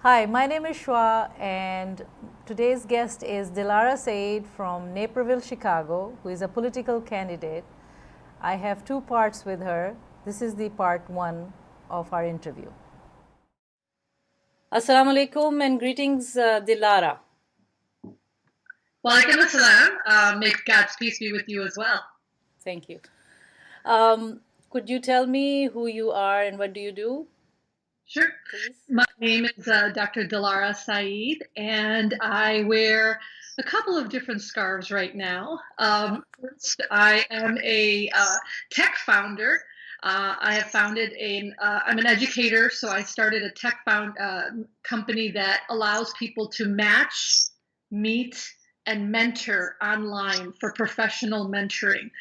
Hi, my name is Shwa, and today's guest is Dilara Sayeed from Naperville, Chicago, who is a political candidate. I have two parts with her. This is the part one of our interview. Assalamu alaikum and greetings, Dilara. Walaikum assalam. May God's peace be with you as well. Thank you. Could you tell me who you are and what do you do? Sure. Please. My name is Dr. Dallara Sayeed, and I wear a couple of different scarves right now. First, I am a tech founder. I have founded I'm an educator, so I started a tech company that allows people to match, meet, and mentor online for professional mentoring.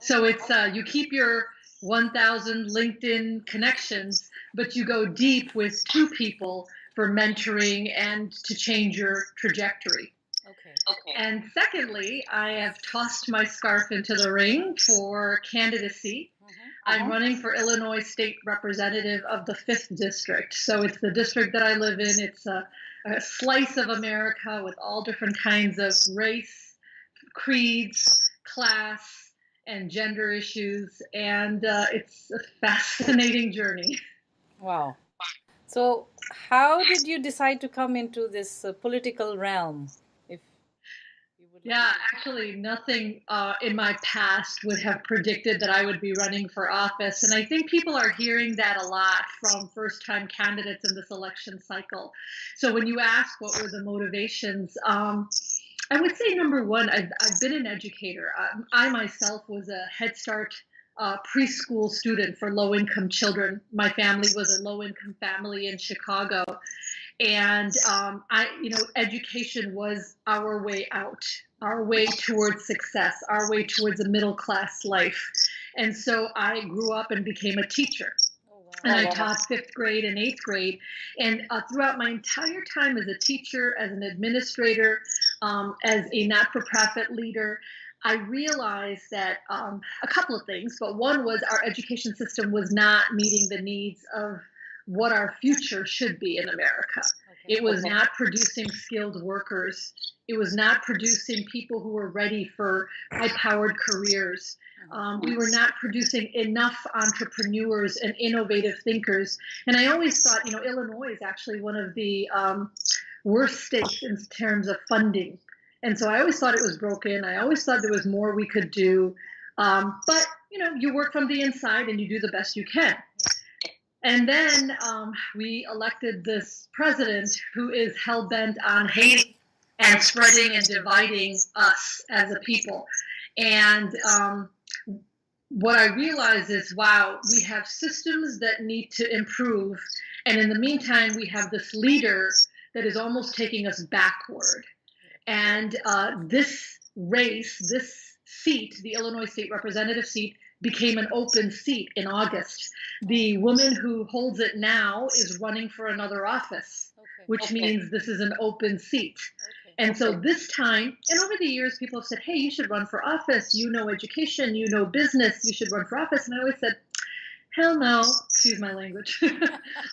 So it's you keep your 1,000 LinkedIn connections, but you go deep with two people for mentoring and to change your trajectory. Okay. And secondly, I have tossed my scarf into the ring for candidacy. I'm running for Illinois State Representative of the 5th District. So it's the district that I live in. It's a slice of America with all different kinds of race, creeds, class, and gender issues. And it's a fascinating journey. Wow. So how did you decide to come into this political realm? Yeah, actually, nothing in my past would have predicted that I would be running for office. And I think people are hearing that a lot from first-time candidates in this election cycle. So when you ask what were the motivations, I would say number one, I've been an educator. I myself was a Head Start preschool student for low-income children. My family was a low-income family in Chicago. And education was our way out, our way towards success, our way towards a middle-class life. And so I grew up and became a teacher. Oh, wow. And I taught 5th grade and 8th grade. And throughout my entire time as a teacher, as an administrator, as a not-for-profit leader, I realized that a couple of things, but one was our education system was not meeting the needs of what our future should be in America. Okay. It was not producing skilled workers. It was not producing people who were ready for high-powered careers. We were not producing enough entrepreneurs and innovative thinkers. And I always thought, Illinois is actually one of the worst states in terms of funding. And so I always thought it was broken. I always thought there was more we could do. But, you work from the inside and you do the best you can. And then we elected this president who is hell-bent on hating and spreading and dividing us as a people. And what I realize is, wow, we have systems that need to improve. And in the meantime, we have this leader that is almost taking us backward. And this race, this seat, the Illinois State Representative seat, became an open seat in August. The woman who holds it now is running for another office, which means this is an open seat. And so this time, and over the years, people have said, hey, you should run for office. You know education, you know business, you should run for office. And I always said, hell no, excuse my language.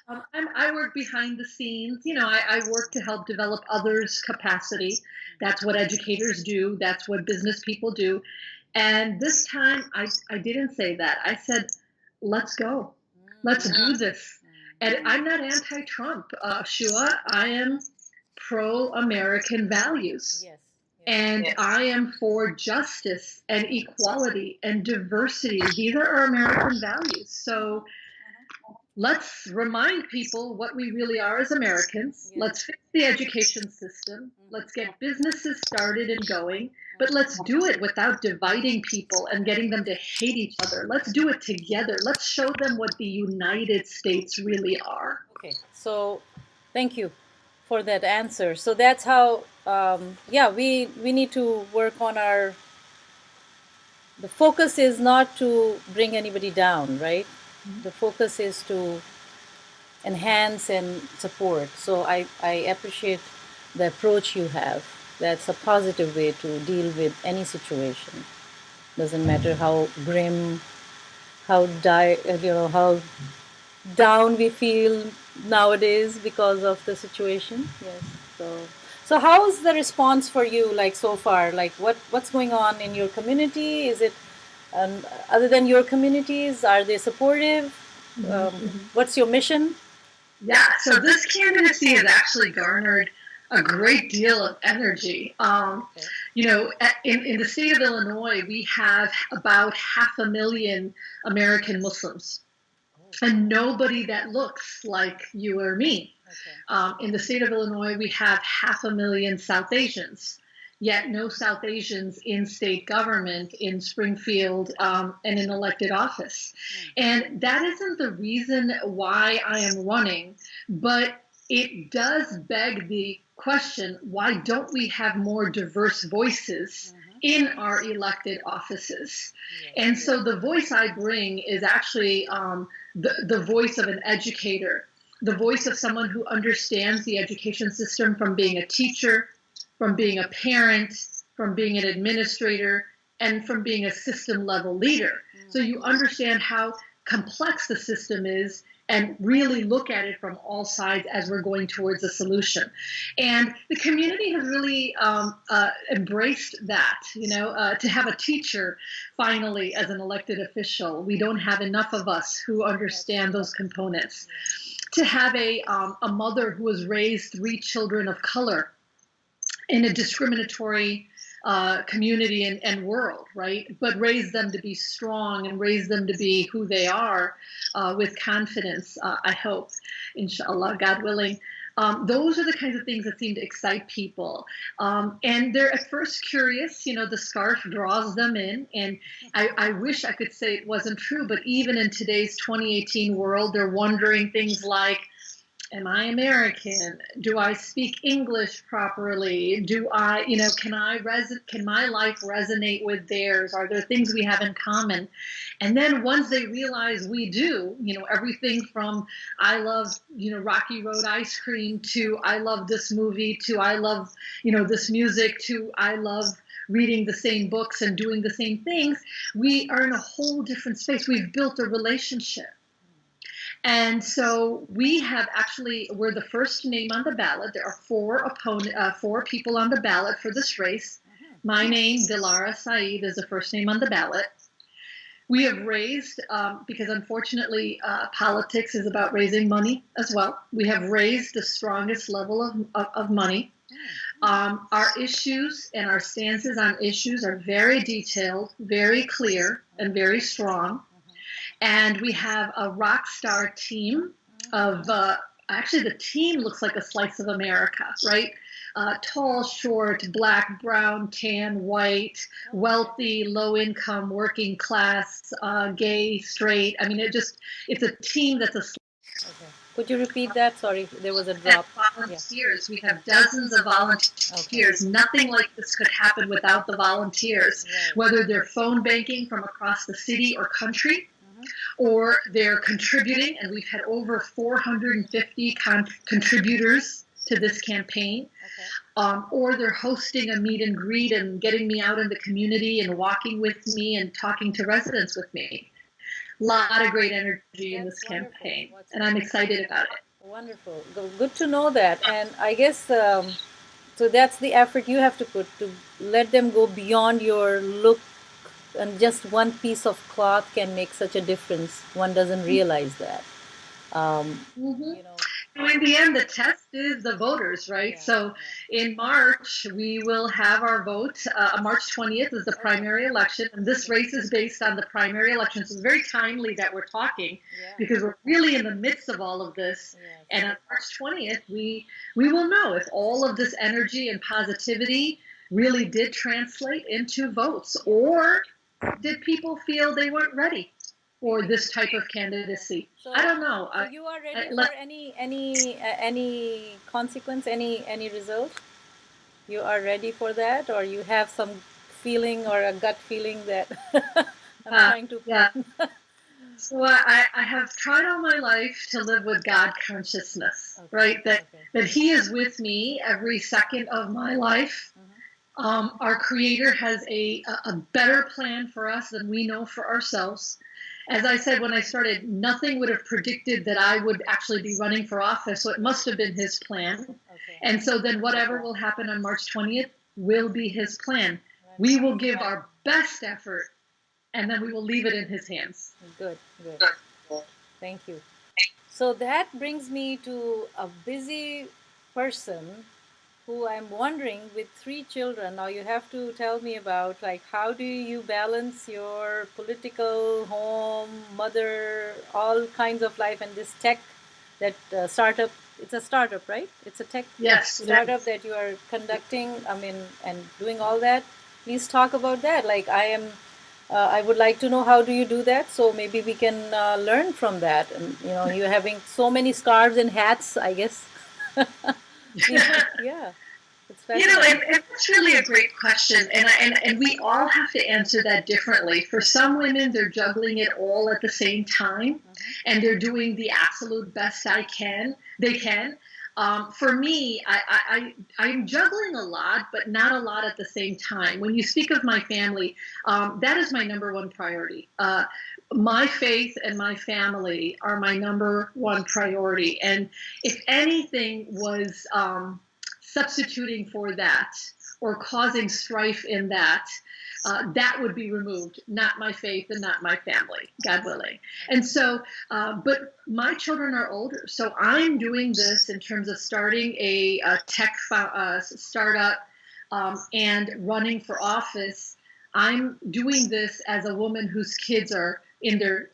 I work behind the scenes. I work to help develop others' capacity. That's what educators do. That's what business people do. And this time, I didn't say that. I said, let's go. Let's do this. And I'm not anti-Trump, Shua. I am pro-American values. Yes. And I am for justice and equality and diversity. These are our American values. So let's remind people what we really are as Americans. Yes. Let's fix the education system. Let's get businesses started and going. But let's do it without dividing people and getting them to hate each other. Let's do it together. Let's show them what the United States really are. Okay, so thank you for that answer. So that's how, we need to work on the focus is not to bring anybody down, right? Mm-hmm. The focus is to enhance and support. So I appreciate the approach you have. That's a positive way to deal with any situation. Doesn't matter how grim, how down we feel, nowadays because of the situation. Yes. So how's the response for you, like, so far? Like, what's going on in your community? Is it, other than your communities, are they supportive? What's your mission? Yeah, so this candidacy has actually garnered a great deal of energy. You know, in the state of Illinois, we have about 500,000 American Muslims, and nobody that looks like you or me. In the state of Illinois, we have 500,000 South Asians, yet no South Asians in state government in Springfield and in elected office. And that isn't the reason why I am running, but it does beg the question, why don't we have more diverse voices in our elected offices? And so the voice I bring is actually the voice of an educator, the voice of someone who understands the education system from being a teacher, from being a parent, from being an administrator, and from being a system level leader. So you understand how complex the system is and really look at it from all sides as we're going towards a solution. And the community has really embraced that, to have a teacher finally as an elected official. We don't have enough of us who understand those components. To have a mother who has raised 3 children of color in a discriminatory community and world, right? But raise them to be strong and raise them to be who they are with confidence, I hope, inshallah, God willing. Those are the kinds of things that seem to excite people. And they're at first curious, the scarf draws them in. And I wish I could say it wasn't true, but even in today's 2018 world, they're wondering things like, am I American? Do I speak English properly? Do I, can my life resonate with theirs? Are there things we have in common? And then once they realize we do, everything from I love, Rocky Road ice cream to I love this movie to I love, this music to I love reading the same books and doing the same things, we are in a whole different space. We've built a relationship. And so we're the first name on the ballot. There are 4 people on the ballot for this race. My name, Dilara Sayeed, is the first name on the ballot. We have raised, because unfortunately politics is about raising money as well. We have raised the strongest level of money. Our issues and our stances on issues are very detailed, very clear, and very strong. And we have a rock star team of, actually the team looks like a slice of America, right? Tall, short, black, brown, tan, white, wealthy, low income, working class, gay, straight. I mean, it's a team that's a. Okay. Could you repeat that? Sorry, there was a drop. Volunteers. Yeah. We have dozens of volunteers. Okay. Nothing like this could happen without the volunteers, right. Whether they're phone banking from across the city or country, or they're contributing, and we've had over 450 contributors to this campaign, okay. Or they're hosting a meet and greet and getting me out in the community and walking with me and talking to residents with me. A lot of great energy in this campaign, and I'm excited about it. Wonderful. Good to know that. And I guess, so that's the effort you have to put to let them go beyond your look. And just one piece of cloth can make such a difference. One doesn't realize that. In the end, the test is the voters, right? Yeah, so in March, we will have our vote. March 20th is the primary election. And this race is based on the primary election. So it's very timely that we're talking, because we're really in the midst of all of this. And on March 20th, we will know if all of this energy and positivity really did translate into votes, or did people feel they weren't ready for this type of candidacy? So, I don't know. So you are ready for any consequence, any result? You are ready for that, or you have some feeling or a gut feeling that I'm trying to? Yeah. So I have tried all my life to live with God consciousness, okay. Right? That He is with me every second of my life. Our Creator has a better plan for us than we know for ourselves. as I said when I started, nothing would have predicted that I would actually be running for office. So it must have been his plan. Okay. And so then whatever will happen on March 20th will be his plan. We will give our best effort, and then we will leave it in his hands. Good, good. Thank you. So that brings me to a busy person who I'm wondering, with 3 children, now you have to tell me about, like, how do you balance your political, home, mother, all kinds of life, and this tech, that startup, it's a startup, right? It's a tech startup that you are conducting, I mean, and doing all that. Please talk about that. Like, I would like to know, how do you do that? So maybe we can learn from that. And, you're having so many scarves and hats, I guess. Yeah. And that's really a great question, and we all have to answer that differently. For some women, they're juggling it all at the same time, and they're doing the absolute best they can. For me, I'm juggling a lot, but not a lot at the same time. When you speak of my family, that is my number one priority. My faith and my family are my number one priority, and if anything was substituting for that or causing strife in that, that would be removed, not my faith and not my family, God willing. And so, but my children are older, so I'm doing this in terms of starting a tech startup and running for office. I'm doing this as a woman whose kids are in their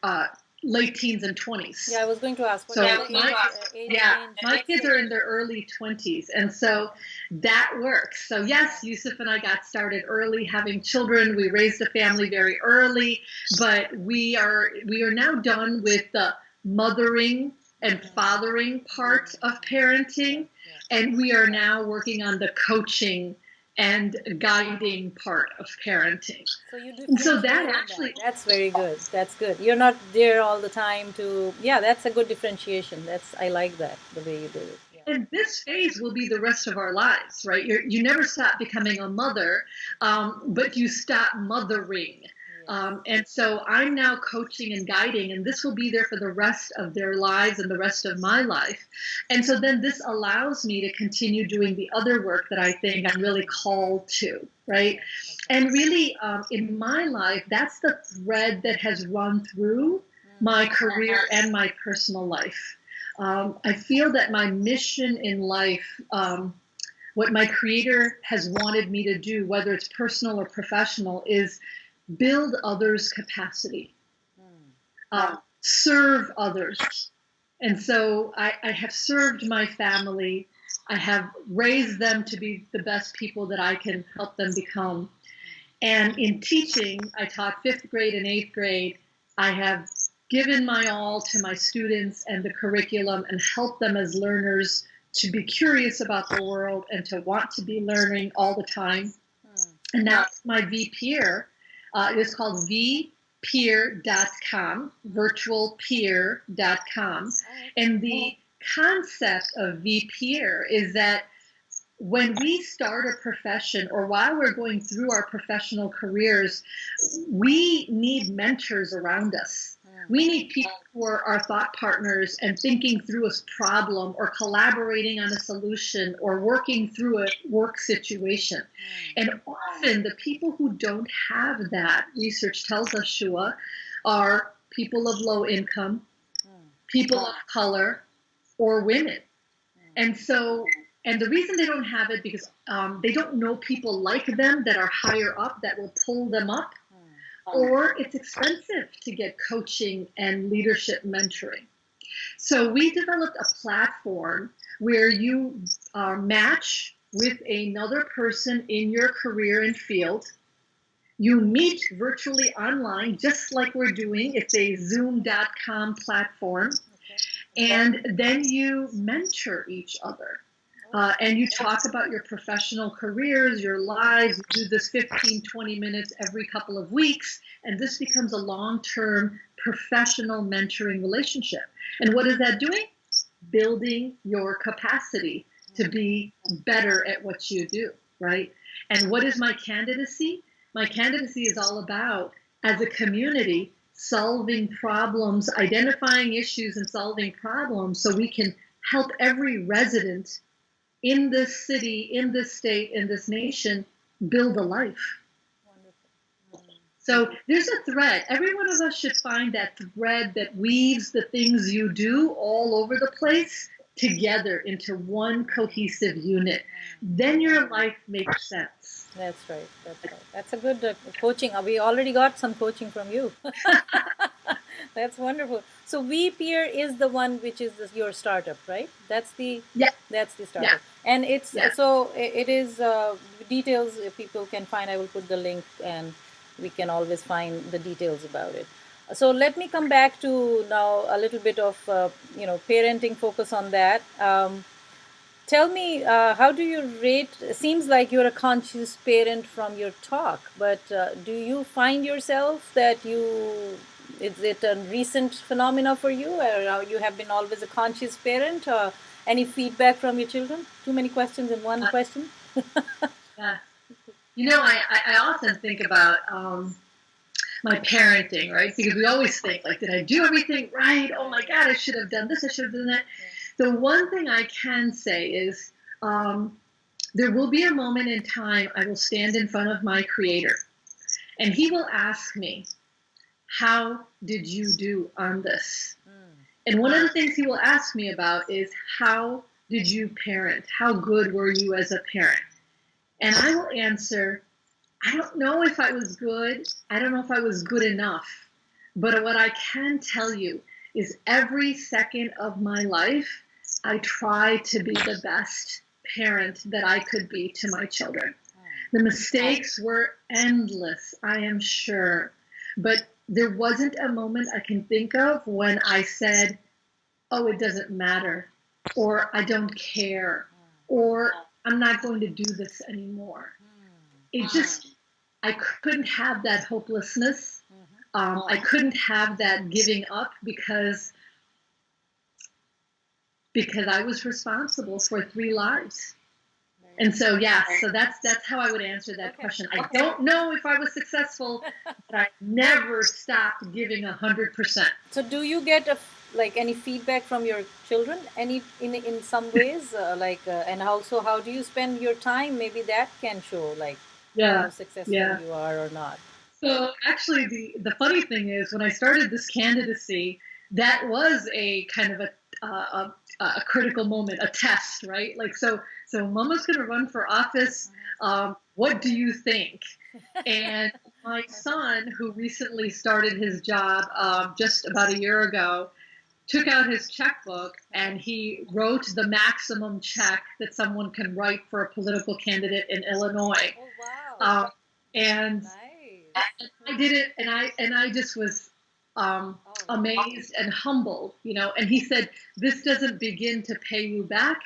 late teens and 20s. Yeah, I was going to ask. My kids are in their early 20s, and so that works. So yes, Yusuf and I got started early having children. We raised a family very early, but we are now done with the mothering and fathering part of parenting, and we are now working on the coaching and guiding part of parenting. So you do. So that's very good. That's good. You're not there all the time to. Yeah, that's a good differentiation. I like that, the way you do it. Yeah. And this phase will be the rest of our lives, right? You never stop becoming a mother, but you stop mothering. And so I'm now coaching and guiding, and this will be there for the rest of their lives and the rest of my life. And so then this allows me to continue doing the other work that I think I'm really called to, right? And really, in my life, that's the thread that has run through my career and my personal life. I feel that my mission in life, what my Creator has wanted me to do, whether it's personal or professional, is build others' capacity, serve others. And so I have served my family. I have raised them to be the best people that I can help them become. And in teaching, I taught 5th grade and 8th grade. I have given my all to my students and the curriculum and helped them as learners to be curious about the world and to want to be learning all the time. And now my VPeer, it is called vpeer.com, virtualpeer.com. And the concept of VPeer is that when we start a profession or while we're going through our professional careers, we need mentors around us. We need people who are our thought partners and thinking through a problem or collaborating on a solution or working through a work situation. And often the people who don't have that, research tells us, Shua, are people of low income, people of color, or women. And so, and the reason they don't have it because they don't know people like them that are higher up that will pull them up. Or it's expensive to get coaching and leadership mentoring. So we developed a platform where you match with another person in your career and field. You meet virtually online, just like we're doing. It's a Zoom.com platform. And then you mentor each other. And you talk about your professional careers, your lives. You do this 15, 20 minutes every couple of weeks, and this becomes a long-term professional mentoring relationship. And what is that doing? Building your capacity to be better at what you do, right? And what is my candidacy? My candidacy is all about, as a community, solving problems, identifying issues and solving problems so we can help every resident in this city, in this state, in this nation build a life. So there's a thread. Every one of us should find that thread that weaves the things you do all over the place together into one cohesive unit. Then your life makes sense. That's right. That's right. That's a good coaching. We already got some coaching from you. That's wonderful. So We Peer is the one which is your startup, right? That's the startup, Yeah. and it's Yeah. so it is details people can find. I will put the link, and we can always find the details about it. So let me come back to now a little bit of parenting, focus on that. Tell me, how do you rate? Seems like you're a conscious parent from your talk, but do you find yourself that is it a recent phenomena for you, or you have been always a conscious parent? Any feedback from your children? Too many questions in one question. Yeah. I often think about my parenting, right? Because we always think, like, did I do everything right? Oh my God, I should have done this, I should have done that. The one thing I can say is there will be a moment in time I will stand in front of my Creator, and He will ask me, how did you do on this? And one of the things He will ask me about is, how did you parent? How good were you as a parent? And I will answer, I don't know if I was good. I don't know if I was good enough. But what I can tell you is every second of my life, I try to be the best parent that I could be to my children. The mistakes were endless, I am sure. But there wasn't a moment I can think of when I said, oh, it doesn't matter, or I don't care, or I'm not going to do this anymore. It just, I couldn't have that hopelessness. I couldn't have that giving up because I was responsible for 3 lives. And so, so that's how I would answer that question. I don't know if I was successful, but I never stopped giving 100%. So do you get any feedback from your children in some ways, and also how do you spend your time? Maybe that can show how successful you are or not. So actually, the funny thing is, when I started this candidacy, that was a kind of a critical moment, a test, right? Like, so Mama's going to run for office. What do you think? And my son, who recently started his job just about a year ago, took out his checkbook and he wrote the maximum check that someone can write for a political candidate in Illinois. Oh, wow. And nice. I did it, and I just was amazed and humbled, and he said, this doesn't begin to pay you back,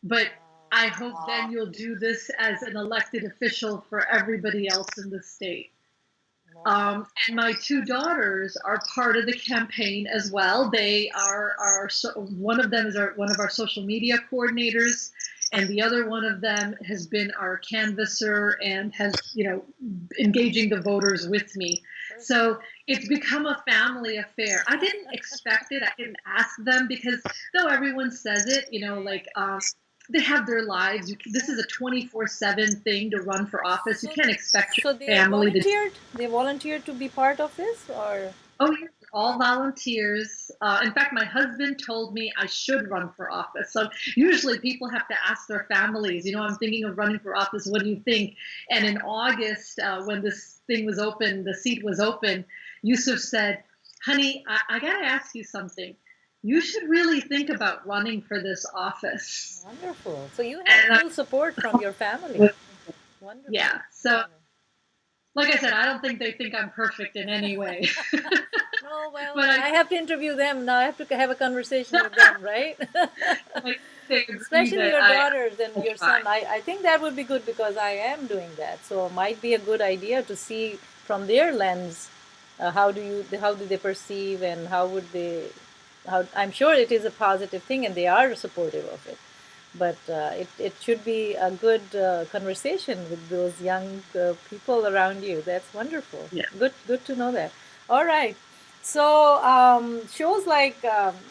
but I hope then you'll do this as an elected official for everybody else in the state. And my 2 daughters are part of the campaign as well. They are one of them is one of our social media coordinators, and the other one of them has been our canvasser and has, engaging the voters with me. So it's become a family affair. I didn't expect it. I didn't ask them because though everyone says it, they have their lives. This is a 24/7 thing to run for office. You can't expect your family to. They volunteered to be part of this, or? Oh, yeah, all volunteers. In fact, my husband told me I should run for office. So usually people have to ask their families, I'm thinking of running for office. What do you think? And in August, when this thing was open, the seat was open, Yusuf said, honey, I got to ask you something. You should really think about running for this office. Wonderful. So you have full support from your family. Wonderful. Yeah. So, like I said, I don't think they think I'm perfect in any way. No, well, but I have to interview them. Now I have to have a conversation with them, right? Especially your daughters and your son. I think that would be good because I am doing that. So it might be a good idea to see from their lens how do they perceive and I'm sure it is a positive thing and they are supportive of it. But it should be a good conversation with those young people around you. That's wonderful. Yeah. Good to know that. All right. So shows like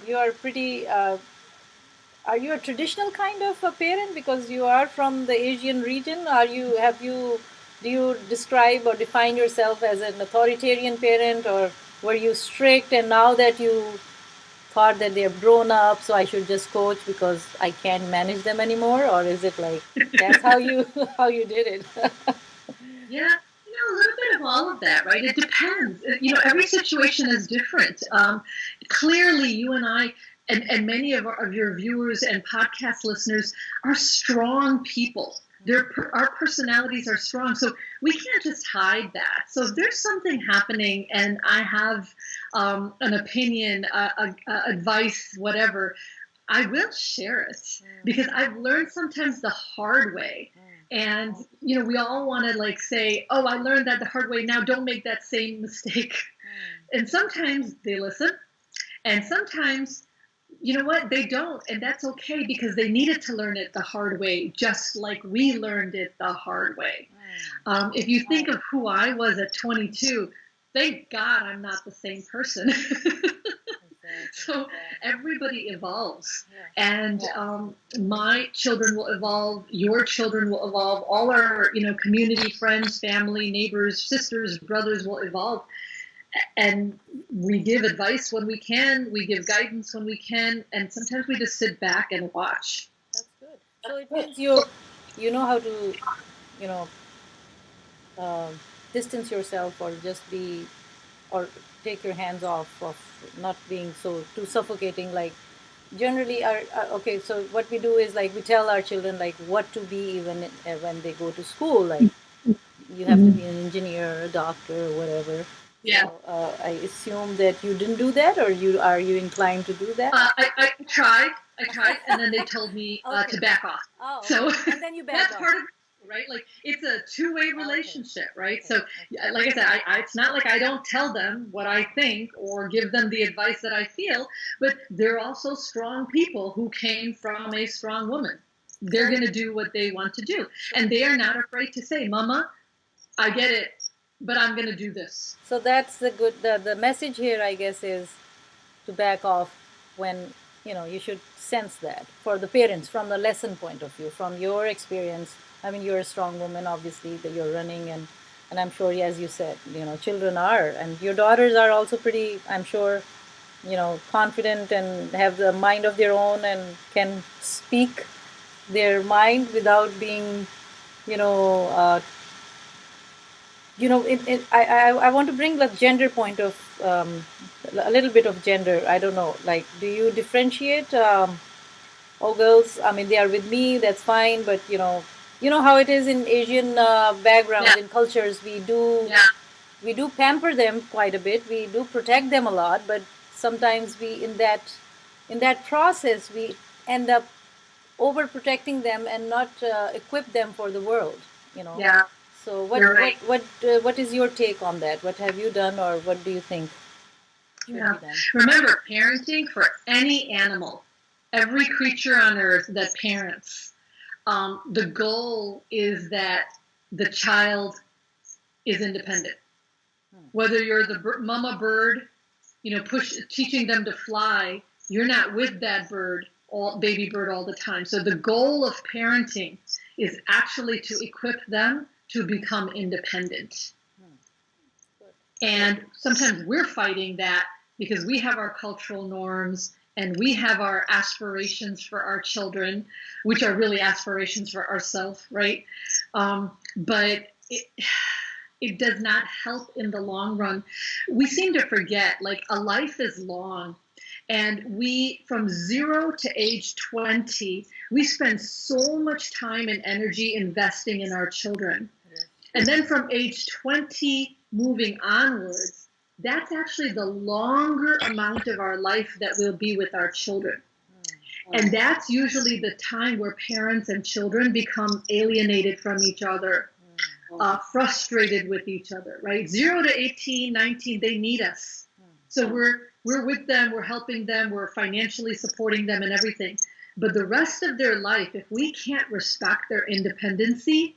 you are pretty. Are you a traditional kind of a parent because you are from the Asian region? Are you have you do you describe or define yourself as an authoritarian parent, or were you strict and now that you thought that they're grown up, so I should just coach because I can't manage them anymore? Or is it like that's how you how you did it? Yeah, a little bit of all of that, right? It depends. Every situation is different. Clearly, you and I, and many of your viewers and podcast listeners are strong people. Our personalities are strong, so we can't just hide that. So if there's something happening and I have an opinion, advice, whatever, I will share it because I've learned sometimes the hard way. And, we all want to like say, oh, I learned that the hard way. Now don't make that same mistake. And sometimes they listen. And sometimes, you know what, they don't. And that's okay because they needed to learn it the hard way, just like we learned it the hard way. If you think of who I was at 22, thank God I'm not the same person. So everybody evolves, and my children will evolve, your children will evolve, all our community, friends, family, neighbors, sisters, brothers will evolve, and we give advice when we can, we give guidance when we can, and sometimes we just sit back and watch. That's good. So it means you know how to you know distance yourself or just be or take your hands off of not being so too suffocating. Like generally okay, so what we do is like we tell our children like what to be even when they go to school, like you have to be an engineer, a doctor, or whatever. Yeah. So I assume that you didn't do that, or you inclined to do that? I tried, and then they told me to back off. Oh, So and then you back that's off. part of it, right? Like it's a two-way relationship, right? So, like I said, it's not like I don't tell them what I think or give them the advice that I feel, but they're also strong people who came from a strong woman. They're going to do what they want to do, and they are not afraid to say, "Mama, I get it, but I'm going to do this." So that's the message here, I guess, is to back off when you should sense that for the parents from the lesson point of view, from your experience. I mean, you're a strong woman, obviously, that you're running, and I'm sure, as you said, children are, and your daughters are also pretty, I'm sure, confident and have the mind of their own and can speak their mind without being, you know, uh, I want to bring the gender point of a little bit of gender. I don't know. Like, do you differentiate all girls? I mean, they are with me. That's fine. But you know how it is in Asian backgrounds, in cultures. We do pamper them quite a bit. We do protect them a lot. But sometimes we in that process we end up overprotecting them and not equip them for the world. Yeah. So what is your take on that? What have you done, or what do you think should be done? Remember, parenting for any animal, every creature on earth that parents, the goal is that the child is independent. Whether you're the mama bird, teaching them to fly, you're not with that baby bird all the time. So the goal of parenting is actually to equip them to become independent. And sometimes we're fighting that because we have our cultural norms and we have our aspirations for our children, which are really aspirations for ourselves, right? But it does not help in the long run. We seem to forget, like, a life is long. And we, from 0 to age 20, we spend so much time and energy investing in our children. And then from age 20 moving onwards, that's actually the longer amount of our life that we'll be with our children. And that's usually the time where parents and children become alienated from each other, frustrated with each other, right? 0 to 18, 19, they need us. So we're with them, we're helping them, we're financially supporting them and everything. But the rest of their life, if we can't respect their independency,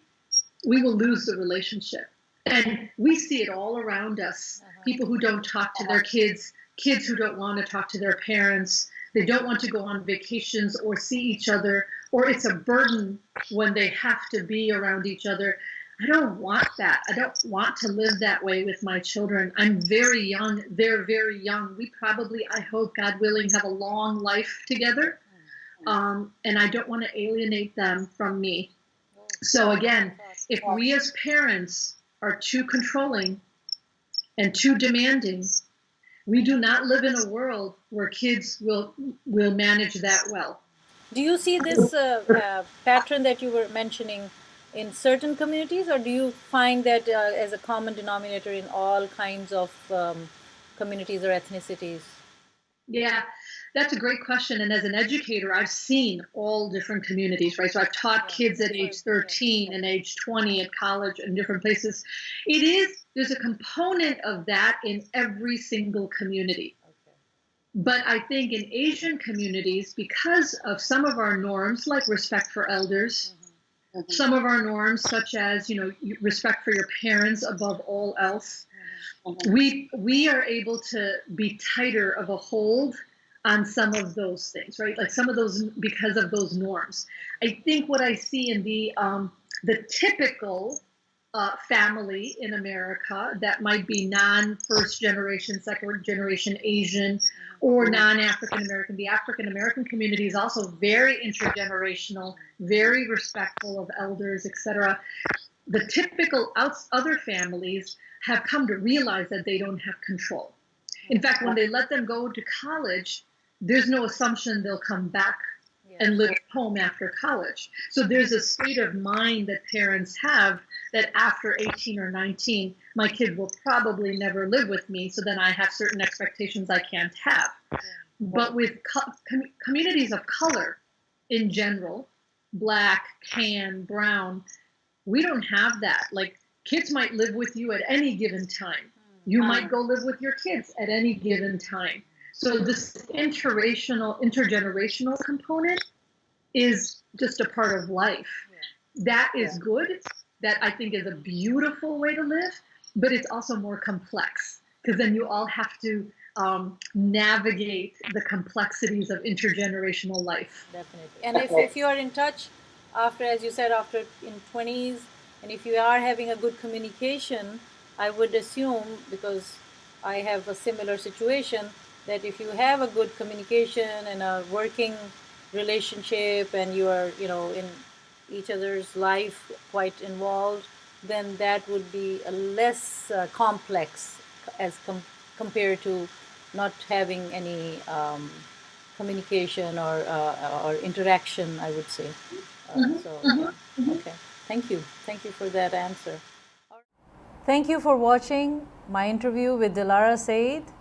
we will lose the relationship. And we see it all around us. People who don't talk to their kids, kids who don't want to talk to their parents, they don't want to go on vacations or see each other, or it's a burden when they have to be around each other. I don't want that. I don't want to live that way with my children. I'm very young. They're very young. We probably, I hope, God willing, have a long life together. And I don't want to alienate them from me. So again, if we as parents are too controlling and too demanding, we do not live in a world where kids will manage that well. Do you see this pattern that you were mentioning in certain communities, or do you find that as a common denominator in all kinds of communities or ethnicities? Yeah, that's a great question. And as an educator, I've seen all different communities, right? So I've taught kids at age 13 and age 20 at college and different places. There's a component of that in every single community. But I think in Asian communities, because of some of our norms, like respect for elders, some of our norms, such as, respect for your parents above all else, we are able to be tighter of a hold on some of those things, right? Like some of those, because of those norms. I think what I see in the typical family in America that might be non-first generation, second generation Asian, or non-African American. The African American community is also very intergenerational, very respectful of elders, etc. The typical other families have come to realize that they don't have control. In fact, when they let them go to college, there's no assumption they'll come back and live at home after college. So there's a state of mind that parents have that after 18 or 19, my kid will probably never live with me, so then I have certain expectations I can't have. But with communities of color in general, Black, tan, brown, we don't have that. Like, kids might live with you at any given time. You might go live with your kids at any given time. So this intergenerational component is just a part of life. That is good. That I think is a beautiful way to live, but it's also more complex because then you all have to navigate the complexities of intergenerational life. Definitely. And if you are in touch after, as you said, after in 20s, and if you are having a good communication, I would assume, because I have a similar situation, that if you have a good communication and a working relationship and you are, in each other's life quite involved, then that would be a less complex as compared to not having any communication or interaction, I would say. Okay. Thank you for that answer. Thank you for watching my interview with Dilara Sayeed.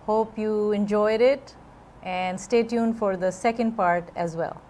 Hope you enjoyed it, and stay tuned for the second part as well.